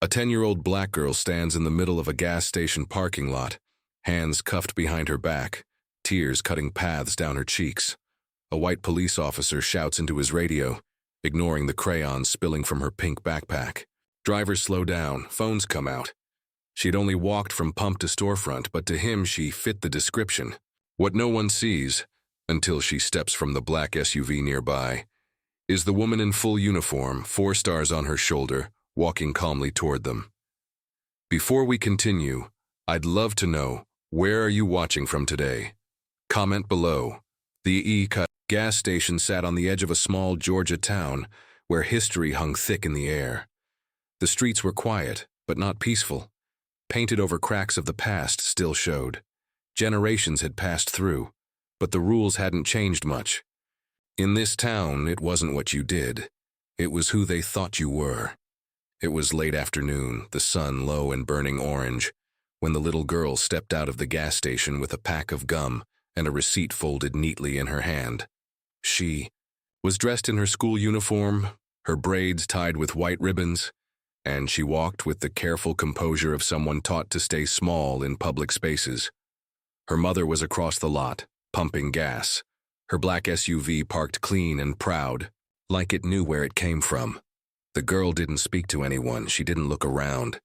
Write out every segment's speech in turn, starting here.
A 10-year-old black girl stands in the middle of a gas station parking lot, hands cuffed behind her back, tears cutting paths down her cheeks. A white police officer shouts into his radio, ignoring the crayons spilling from her pink backpack. Drivers slow down, phones come out. She'd only walked from pump to storefront, but to him she fit the description. What no one sees, until she steps from the black SUV nearby, is the woman in full uniform, 4 stars on her shoulder, walking calmly toward them. Before we continue, I'd love to know, where are you watching from today? Comment below. The gas station sat on the edge of a small Georgia town where history hung thick in the air. The streets were quiet, but not peaceful. Painted over cracks of the past still showed. Generations had passed through, but the rules hadn't changed much. In this town, it wasn't what you did. It was who they thought you were. It was late afternoon, the sun low and burning orange, when the little girl stepped out of the gas station with a pack of gum and a receipt folded neatly in her hand. She was dressed in her school uniform, her braids tied with white ribbons, and she walked with the careful composure of someone taught to stay small in public spaces. Her mother was across the lot, pumping gas, her black SUV parked clean and proud, like it knew where it came from. The girl didn't speak to anyone, she didn't look around.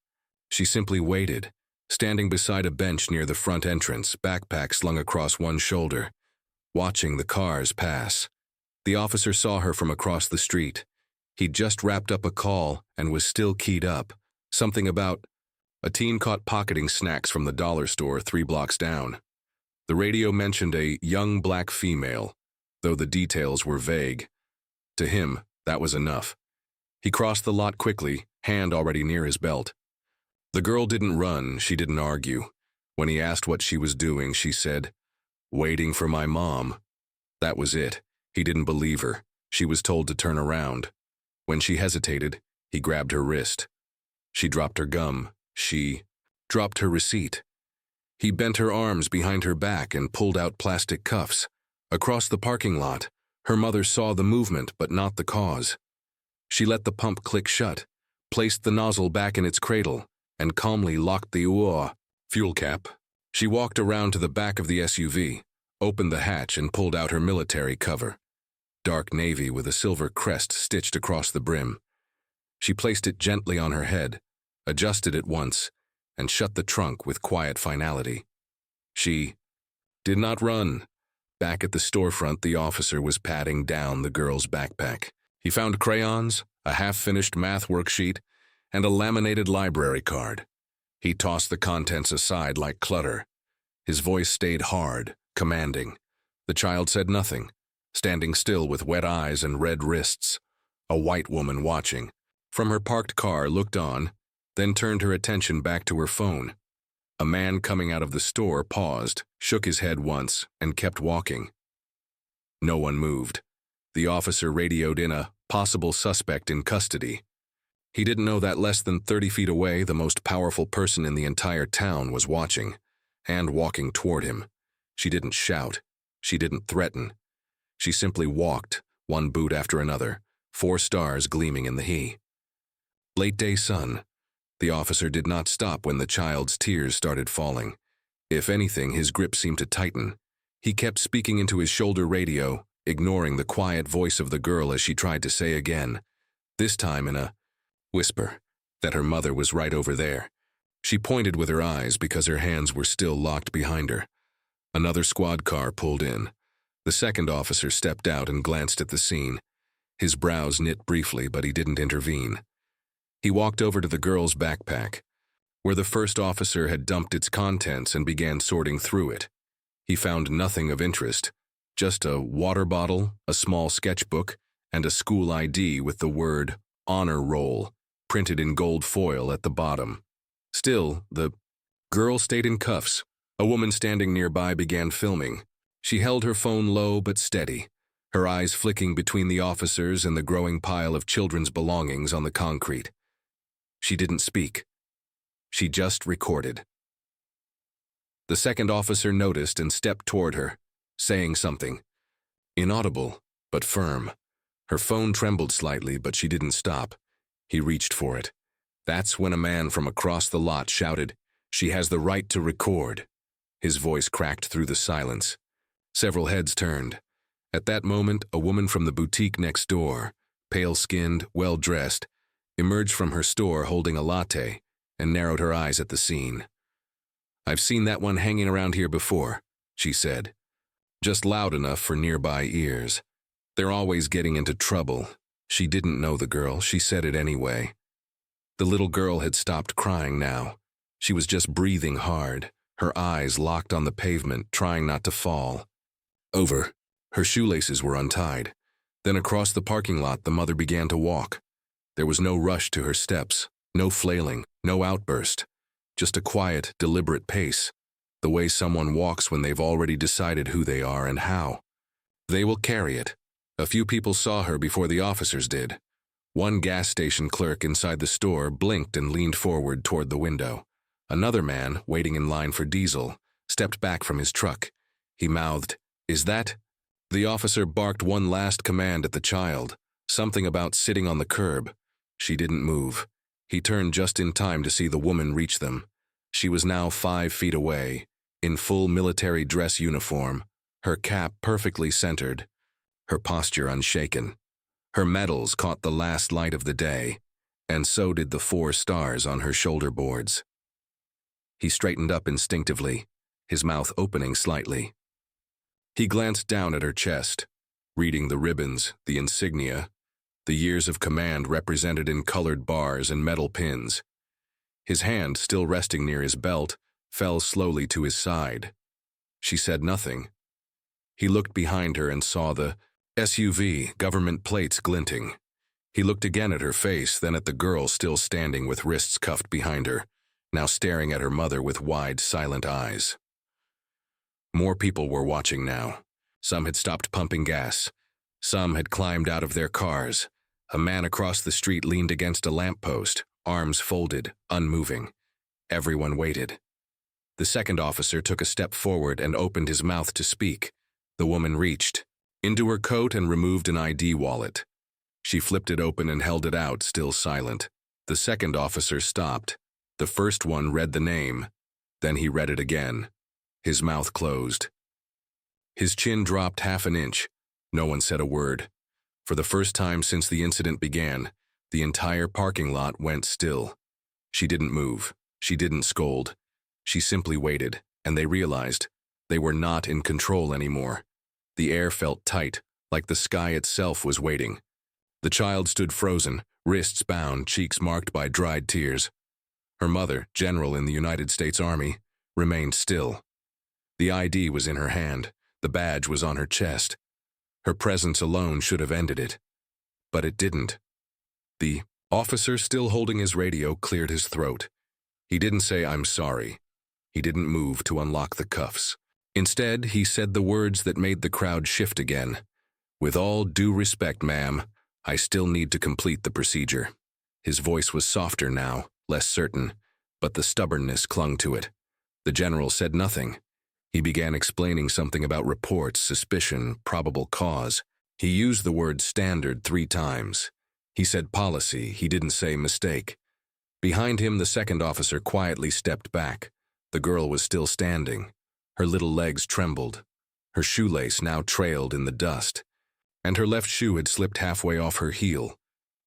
She simply waited, standing beside a bench near the front entrance, backpack slung across one shoulder, watching the cars pass. The officer saw her from across the street. He'd just wrapped up a call and was still keyed up. Something about a teen caught pocketing snacks from the dollar store 3 blocks down. The radio mentioned a young black female, though the details were vague. To him, that was enough. He crossed the lot quickly, hand already near his belt. The girl didn't run, she didn't argue. When he asked what she was doing, she said, "Waiting for my mom." That was it. He didn't believe her. She was told to turn around. When she hesitated, he grabbed her wrist. She dropped her gum. She dropped her receipt. He bent her arms behind her back and pulled out plastic cuffs. Across the parking lot, her mother saw the movement but not the cause. She let the pump click shut, placed the nozzle back in its cradle, and calmly locked the fuel cap. She walked around to the back of the SUV, opened the hatch and pulled out her military cover. Dark navy with a silver crest stitched across the brim. She placed it gently on her head, adjusted it once, and shut the trunk with quiet finality. She did not run. Back at the storefront, the officer was patting down the girl's backpack. He found crayons, a half-finished math worksheet, and a laminated library card. He tossed the contents aside like clutter. His voice stayed hard, commanding. The child said nothing, standing still with wet eyes and red wrists. A white woman watching from her parked car looked on, then turned her attention back to her phone. A man coming out of the store paused, shook his head once, and kept walking. No one moved. The officer radioed in a possible suspect in custody. He didn't know that less than 30 feet away, the most powerful person in the entire town was watching, and walking toward him. She didn't shout. She didn't threaten. She simply walked, one boot after another, 4 stars gleaming in the late-day sun. The officer did not stop when the child's tears started falling. If anything, his grip seemed to tighten. He kept speaking into his shoulder radio, ignoring the quiet voice of the girl as she tried to say again, this time in a whisper, that her mother was right over there. She pointed with her eyes because her hands were still locked behind her. Another squad car pulled in. The second officer stepped out and glanced at the scene. His brows knit briefly, but he didn't intervene. He walked over to the girl's backpack, where the first officer had dumped its contents and began sorting through it. He found nothing of interest, just a water bottle, a small sketchbook, and a school ID with the word honor roll printed in gold foil at the bottom. Still, the girl stayed in cuffs. A woman standing nearby began filming. She held her phone low but steady, her eyes flicking between the officers and the growing pile of children's belongings on the concrete. She didn't speak. She just recorded. The second officer noticed and stepped toward her, saying something. Inaudible, but firm. Her phone trembled slightly, but she didn't stop. He reached for it. That's when a man from across the lot shouted, "She has the right to record." His voice cracked through the silence. Several heads turned. At that moment, a woman from the boutique next door, pale-skinned, well-dressed, emerged from her store holding a latte and narrowed her eyes at the scene. "I've seen that one hanging around here before," she said, just loud enough for nearby ears. "They're always getting into trouble." She didn't know the girl, she said it anyway. The little girl had stopped crying now. She was just breathing hard, her eyes locked on the pavement, trying not to fall. Over. Her shoelaces were untied. Then across the parking lot, the mother began to walk. There was no rush to her steps, no flailing, no outburst. Just a quiet, deliberate pace, the way someone walks when they've already decided who they are and how. They will carry it. A few people saw her before the officers did. One gas station clerk inside the store blinked and leaned forward toward the window. Another man, waiting in line for diesel, stepped back from his truck. He mouthed, "Is that?" The officer barked one last command at the child, something about sitting on the curb. She didn't move. He turned just in time to see the woman reach them. She was now 5 feet away, in full military dress uniform, her cap perfectly centered, her posture unshaken. Her medals caught the last light of the day, and so did the 4 stars on her shoulder boards. He straightened up instinctively, his mouth opening slightly. He glanced down at her chest, reading the ribbons, the insignia, the years of command represented in colored bars and metal pins. His hand, still resting near his belt, fell slowly to his side. She said nothing. He looked behind her and saw the SUV government plates glinting. He looked again at her face, then at the girl still standing with wrists cuffed behind her, now staring at her mother with wide, silent eyes. More people were watching now. Some had stopped pumping gas. Some had climbed out of their cars. A man across the street leaned against a lamppost, arms folded, unmoving. Everyone waited. The second officer took a step forward and opened his mouth to speak. The woman reached into her coat and removed an ID wallet. She flipped it open and held it out, still silent. The second officer stopped. The first one read the name. Then he read it again. His mouth closed. His chin dropped half an inch. No one said a word. For the first time since the incident began, the entire parking lot went still. She didn't move. She didn't scold. She simply waited, and they realized they were not in control anymore. The air felt tight, like the sky itself was waiting. The child stood frozen, wrists bound, cheeks marked by dried tears. Her mother, general in the United States Army, remained still. The ID was in her hand. The badge was on her chest. Her presence alone should have ended it. But it didn't. The officer, still holding his radio, cleared his throat. He didn't say, "I'm sorry." He didn't move to unlock the cuffs. Instead, he said the words that made the crowd shift again. "With all due respect, ma'am, I still need to complete the procedure." His voice was softer now, less certain, but the stubbornness clung to it. The general said nothing. He began explaining something about reports, suspicion, probable cause. He used the word standard 3 times. He said policy, he didn't say mistake. Behind him, the second officer quietly stepped back. The girl was still standing. Her little legs trembled. Her shoelace now trailed in the dust, and her left shoe had slipped halfway off her heel.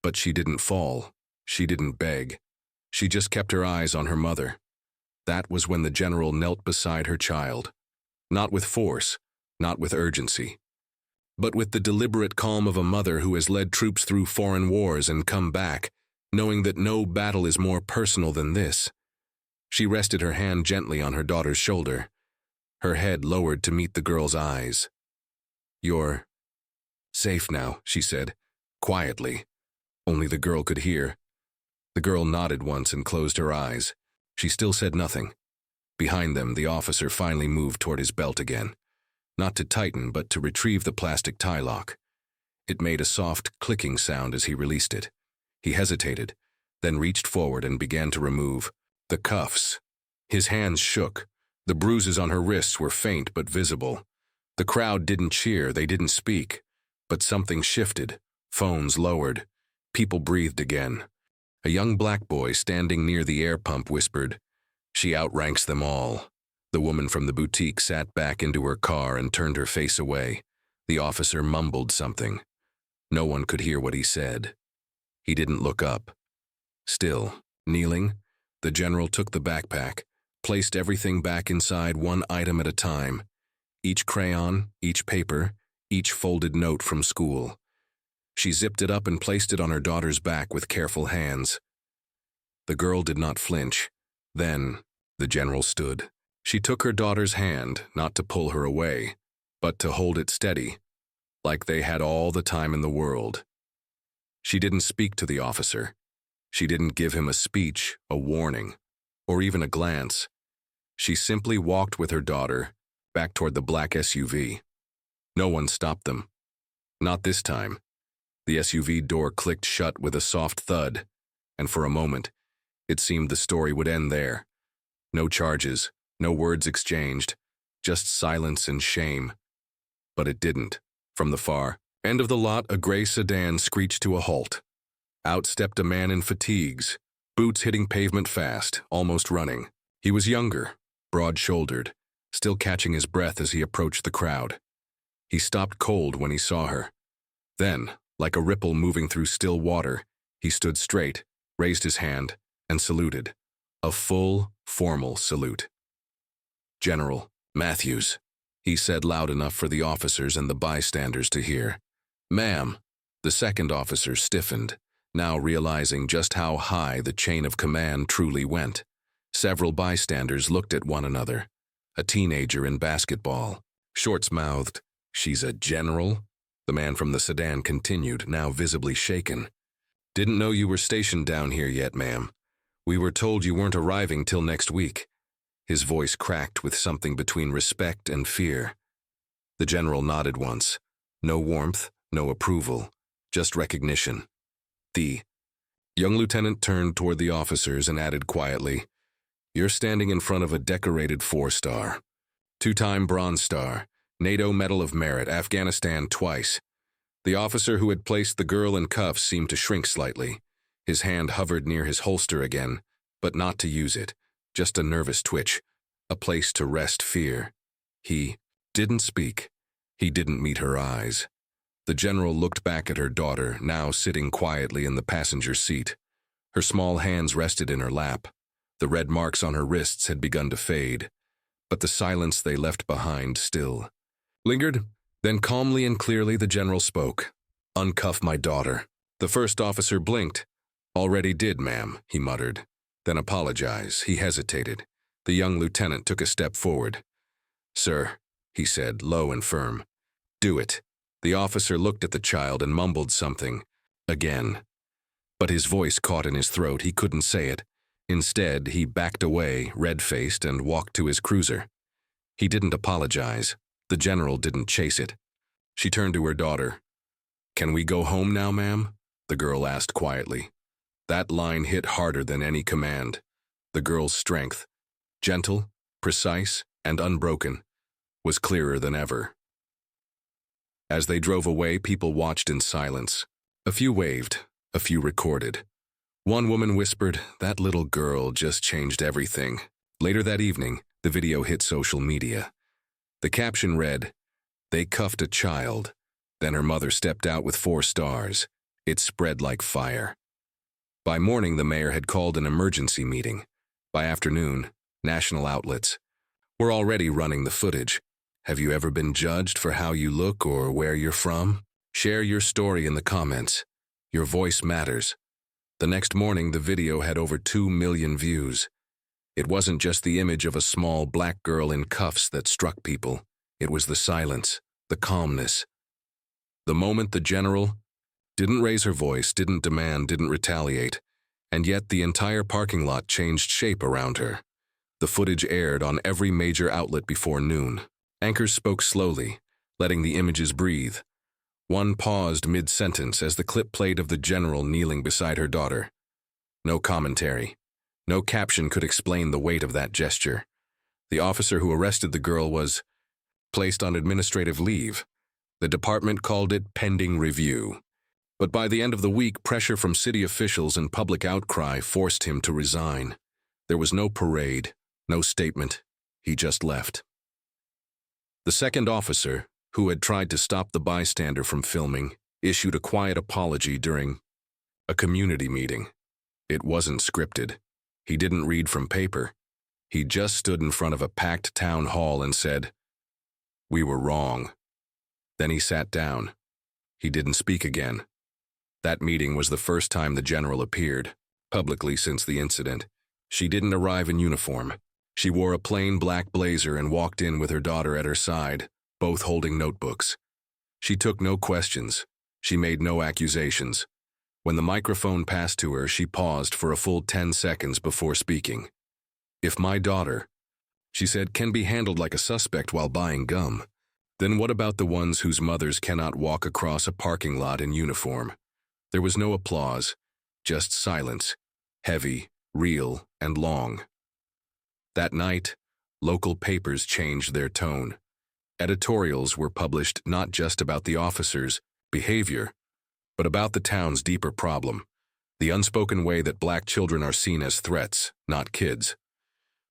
But she didn't fall. She didn't beg. She just kept her eyes on her mother. That was when the general knelt beside her child. Not with force, not with urgency, but with the deliberate calm of a mother who has led troops through foreign wars and come back, knowing that no battle is more personal than this. She rested her hand gently on her daughter's shoulder, her head lowered to meet the girl's eyes. "You're safe now," she said, quietly. Only the girl could hear. The girl nodded once and closed her eyes. She still said nothing. Behind them, the officer finally moved toward his belt again. Not to tighten, but to retrieve the plastic tie lock. It made a soft, clicking sound as he released it. He hesitated, then reached forward and began to remove the cuffs. His hands shook. The bruises on her wrists were faint but visible. The crowd didn't cheer, they didn't speak. But something shifted. Phones lowered. People breathed again. A young black boy standing near the air pump whispered, "She outranks them all." The woman from the boutique sat back into her car and turned her face away. The officer mumbled something. No one could hear what he said. He didn't look up. Still, kneeling, the general took the backpack, placed everything back inside one item at a time. Each crayon, each paper, each folded note from school. She zipped it up and placed it on her daughter's back with careful hands. The girl did not flinch. Then, the general stood. She took her daughter's hand, not to pull her away, but to hold it steady, like they had all the time in the world. She didn't speak to the officer. She didn't give him a speech, a warning, or even a glance. She simply walked with her daughter, back toward the black SUV. No one stopped them. Not this time. The SUV door clicked shut with a soft thud, and for a moment, it seemed the story would end there. No charges, no words exchanged, just silence and shame. But it didn't. From the far end of the lot, a gray sedan screeched to a halt. Out stepped a man in fatigues, boots hitting pavement fast, almost running. He was younger, broad-shouldered, still catching his breath as he approached the crowd. He stopped cold when he saw her. Then, like a ripple moving through still water, he stood straight, raised his hand, and saluted. A full, formal salute. "General Matthews," he said loud enough for the officers and the bystanders to hear. "Ma'am." The second officer stiffened, now realizing just how high the chain of command truly went. Several bystanders looked at one another. A teenager in basketball, shorts-mouthed. "She's a general?" The man from the sedan continued, now visibly shaken. "Didn't know you were stationed down here yet, ma'am. We were told you weren't arriving till next week." His voice cracked with something between respect and fear. The general nodded once. No warmth, no approval, just recognition. The young lieutenant turned toward the officers and added quietly, "You're standing in front of a decorated 4-star. Two-time Bronze Star, NATO Medal of Merit, Afghanistan twice." The officer who had placed the girl in cuffs seemed to shrink slightly. His hand hovered near his holster again, but not to use it, just a nervous twitch, a place to rest fear. He didn't speak. He didn't meet her eyes. The general looked back at her daughter, now sitting quietly in the passenger seat. Her small hands rested in her lap. The red marks on her wrists had begun to fade, but the silence they left behind still lingered. Then calmly and clearly the general spoke. "Uncuff my daughter." The first officer blinked. "Already did, ma'am," he muttered. "Then apologize." He hesitated. The young lieutenant took a step forward. "Sir," he said, low and firm, "do it." The officer looked at the child and mumbled something. Again. But his voice caught in his throat. He couldn't say it. Instead, he backed away, red-faced, and walked to his cruiser. He didn't apologize. The general didn't chase it. She turned to her daughter. "Can we go home now, ma'am?" the girl asked quietly. That line hit harder than any command. The girl's strength, gentle, precise, and unbroken, was clearer than ever. As they drove away, people watched in silence. A few waved, a few recorded. One woman whispered, "That little girl just changed everything." Later that evening, the video hit social media. The caption read, "They cuffed a child. Then her mother stepped out with 4 stars. It spread like fire." By morning, the mayor had called an emergency meeting. By afternoon, national outlets were already running the footage. Have you ever been judged for how you look or where you're from? Share your story in the comments. Your voice matters. The next morning, the video had over 2 million views. It wasn't just the image of a small black girl in cuffs that struck people. It was the silence, the calmness. The moment the general didn't raise her voice, didn't demand, didn't retaliate, and yet the entire parking lot changed shape around her. The footage aired on every major outlet before noon. Anchors spoke slowly, letting the images breathe. One paused mid-sentence as the clip played of the general kneeling beside her daughter. No commentary. No caption could explain the weight of that gesture. The officer who arrested the girl was placed on administrative leave. The department called it pending review. But by the end of the week, pressure from city officials and public outcry forced him to resign. There was no parade, no statement. He just left. The second officer, who had tried to stop the bystander from filming, issued a quiet apology during a community meeting. It wasn't scripted. He didn't read from paper. He just stood in front of a packed town hall and said, "We were wrong." Then he sat down. He didn't speak again. That meeting was the first time the general appeared, publicly since the incident. She didn't arrive in uniform. She wore a plain black blazer and walked in with her daughter at her side, both holding notebooks. She took no questions. She made no accusations. When the microphone passed to her, she paused for a full 10 seconds before speaking. "If my daughter," she said, "can be handled like a suspect while buying gum, then what about the ones whose mothers cannot walk across a parking lot in uniform?" There was no applause, just silence, heavy, real, and long. That night, local papers changed their tone. Editorials were published not just about the officers' behavior, but about the town's deeper problem, the unspoken way that black children are seen as threats, not kids.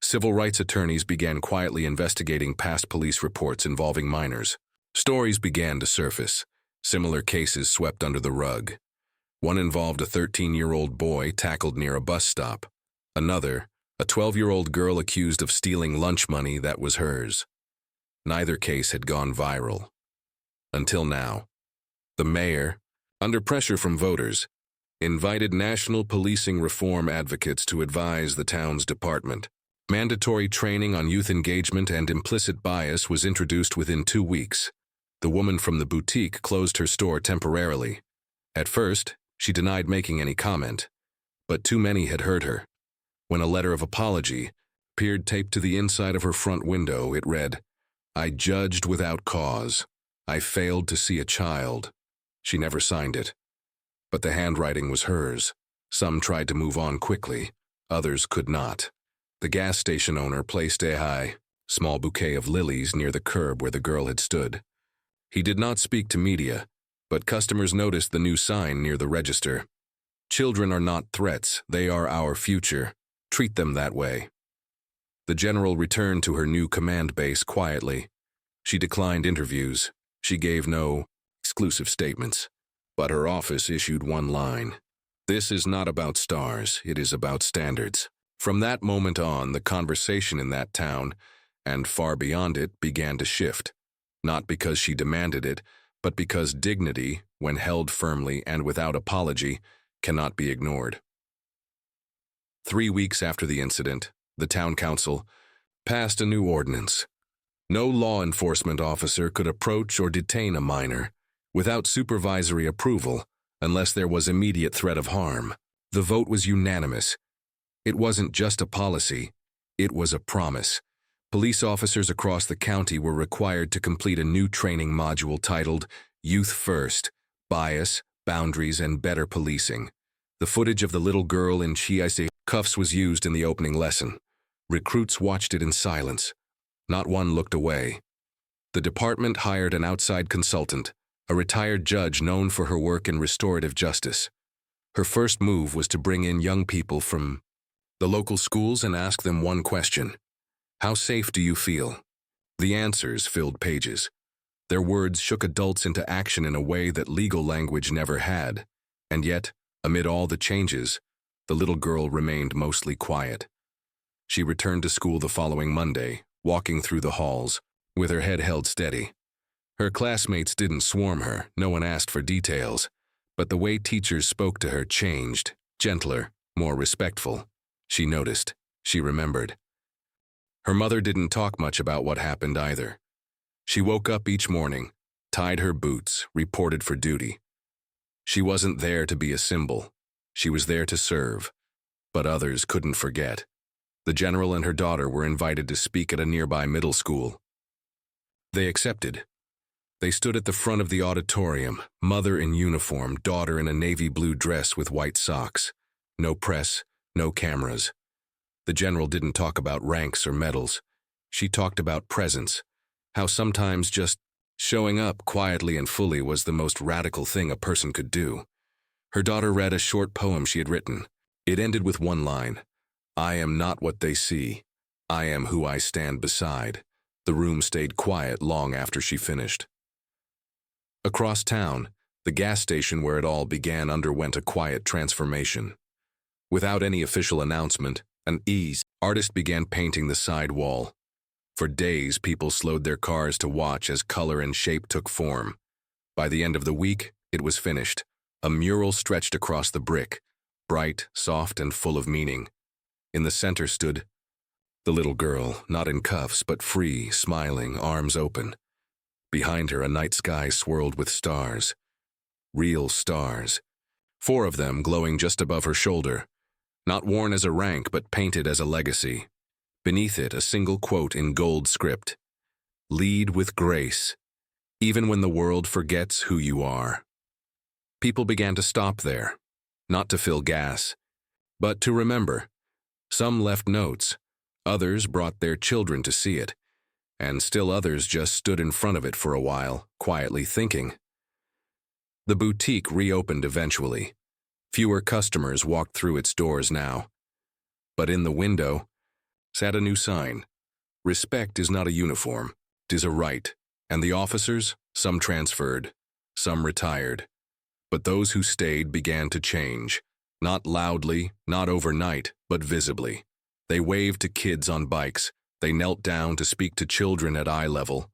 Civil rights attorneys began quietly investigating past police reports involving minors. Stories began to surface. Similar cases swept under the rug. One involved a 13-year-old boy tackled near a bus stop. Another, a 12-year-old girl accused of stealing lunch money that was hers. Neither case had gone viral. Until now. The mayor, under pressure from voters, invited national policing reform advocates to advise the town's department. Mandatory training on youth engagement and implicit bias was introduced within 2 weeks. The woman from the boutique closed her store temporarily. At first, she denied making any comment, but too many had heard her. When a letter of apology appeared taped to the inside of her front window, it read, "I judged without cause. I failed to see a child." She never signed it. But the handwriting was hers. Some tried to move on quickly. Others could not. The gas station owner placed a small bouquet of lilies near the curb where the girl had stood. He did not speak to media, but customers noticed the new sign near the register. "Children are not threats, they are our future. Treat them that way." The general returned to her new command base quietly. She declined interviews. She gave no exclusive statements. But her office issued one line. "This is not about stars, it is about standards." From that moment on, the conversation in that town, and far beyond it, began to shift. Not because she demanded it, but because dignity, when held firmly and without apology, cannot be ignored. 3 weeks after the incident, the town council passed a new ordinance. No law enforcement officer could approach or detain a minor without supervisory approval unless there was immediate threat of harm. The vote was unanimous. It wasn't just a policy, it was a promise. Police officers across the county were required to complete a new training module titled Youth First, Bias, Boundaries, and Better Policing. The footage of the little girl in cuffs was used in the opening lesson. Recruits watched it in silence. Not one looked away. The department hired an outside consultant, a retired judge known for her work in restorative justice. Her first move was to bring in young people from the local schools and ask them one question. "How safe do you feel?" The answers filled pages. Their words shook adults into action in a way that legal language never had. And yet, amid all the changes, the little girl remained mostly quiet. She returned to school the following Monday, walking through the halls, with her head held steady. Her classmates didn't swarm her, no one asked for details, but the way teachers spoke to her changed, gentler, more respectful. She noticed, she remembered. Her mother didn't talk much about what happened either. She woke up each morning, tied her boots, reported for duty. She wasn't there to be a symbol. She was there to serve. But others couldn't forget. The general and her daughter were invited to speak at a nearby middle school. They accepted. They stood at the front of the auditorium, mother in uniform, daughter in a navy blue dress with white socks. No press, no cameras. The general didn't talk about ranks or medals. She talked about presence, how sometimes just showing up quietly and fully was the most radical thing a person could do. Her daughter read a short poem she had written. It ended with one line, "I am not what they see. I am who I stand beside." The room stayed quiet long after she finished. Across town, the gas station where it all began underwent a quiet transformation. Without any official announcement, an artist began painting the side wall. For days, people slowed their cars to watch as color and shape took form. By the end of the week, it was finished. A mural stretched across the brick, bright, soft, and full of meaning. In the center stood the little girl, not in cuffs, but free, smiling, arms open. Behind her, a night sky swirled with stars. Real stars. 4 of them glowing just above her shoulder. Not worn as a rank, but painted as a legacy. Beneath it, a single quote in gold script. "Lead with grace, even when the world forgets who you are." People began to stop there, not to fill gas, but to remember. Some left notes, others brought their children to see it, and still others just stood in front of it for a while, quietly thinking. The boutique reopened eventually. Fewer customers walked through its doors now. But in the window sat a new sign. Respect is not a uniform, it is a right. And the officers, some transferred, some retired. But those who stayed began to change. Not loudly, not overnight, but visibly. They waved to kids on bikes. They knelt down to speak to children at eye level.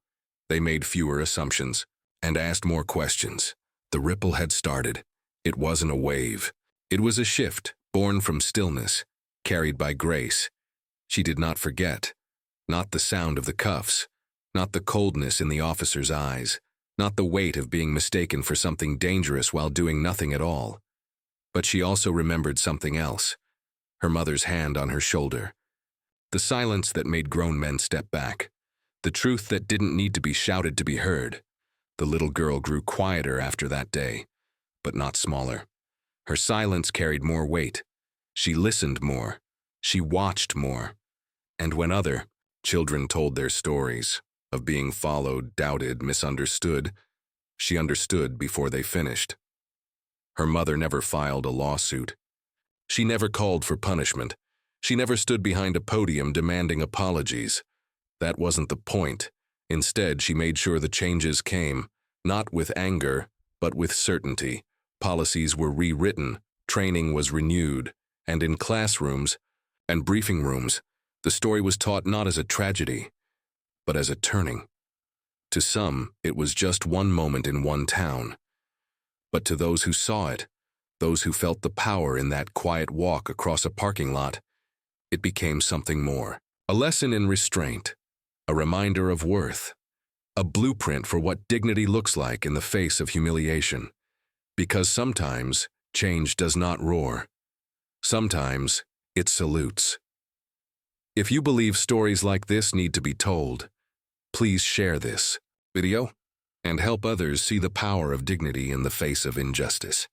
They made fewer assumptions and asked more questions. The ripple had started. It wasn't a wave. It was a shift, born from stillness, carried by grace. She did not forget. Not the sound of the cuffs. Not the coldness in the officer's eyes. Not the weight of being mistaken for something dangerous while doing nothing at all. But she also remembered something else. Her mother's hand on her shoulder. The silence that made grown men step back. The truth that didn't need to be shouted to be heard. The little girl grew quieter after that day, but not smaller. Her silence carried more weight. She listened more. She watched more. And when other children told their stories of being followed, doubted, misunderstood, she understood before they finished. Her mother never filed a lawsuit. She never called for punishment. She never stood behind a podium demanding apologies. That wasn't the point. Instead, she made sure the changes came, not with anger, but with certainty. Policies were rewritten, training was renewed, and in classrooms and briefing rooms, the story was taught not as a tragedy, but as a turning. To some, it was just one moment in one town. But to those who saw it, those who felt the power in that quiet walk across a parking lot, it became something more. A lesson in restraint, a reminder of worth, a blueprint for what dignity looks like in the face of humiliation. Because sometimes change does not roar. Sometimes it salutes. If you believe stories like this need to be told, please share this video and help others see the power of dignity in the face of injustice.